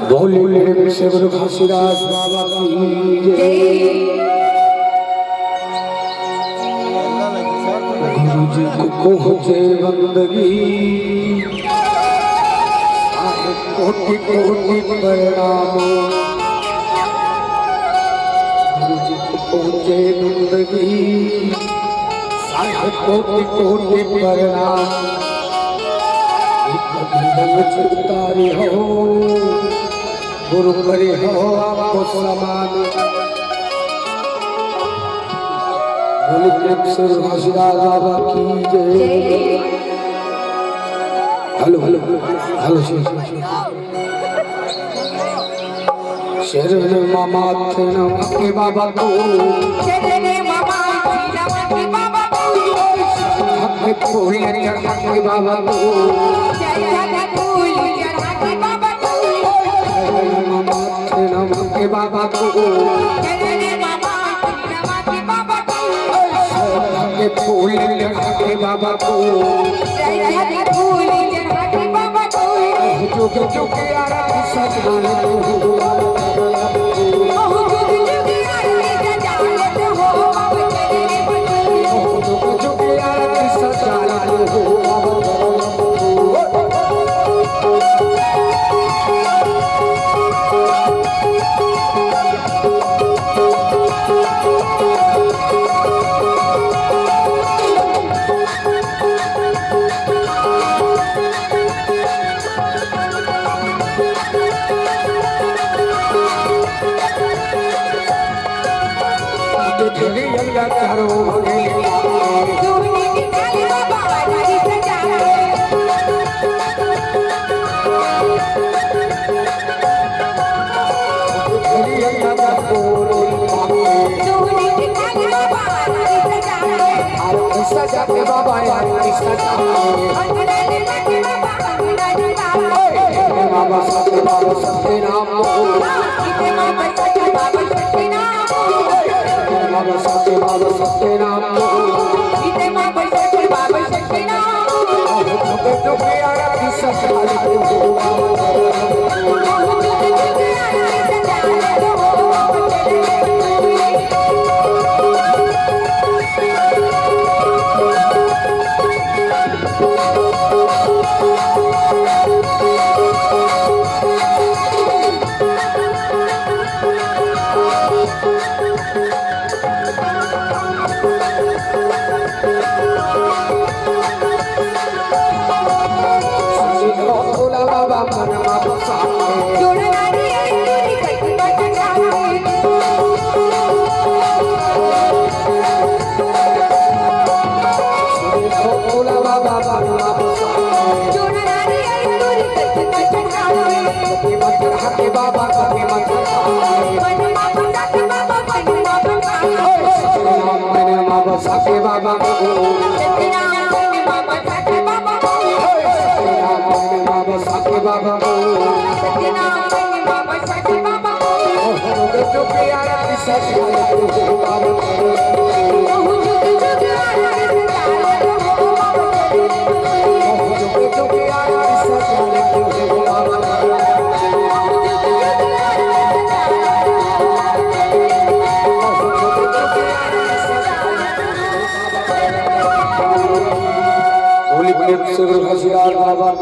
बोले से गुरु घासीदास बाबा की जय। गुरु जी को पहुंचे बंदगी, कोटि कोटि प्रणाम। गुरु जी को पहुंचे बंदगी, कोटि कोटि प्रणाम। तारी हो गुरु करे हो आपको समान। बोले से घासीदास बाबा की जय। हेलो हेलो हेलो शरण मामा थे नमके बाबा को, हके फूल चढ़ाके बाबा को, नमके बाबा को, हके फूल चढ़ाके बाबा को, जुग जुग आरती सजमान हो। सजाते बाबा बाबा सत्य नाम बाबा सत्य नाम बाबा बाबा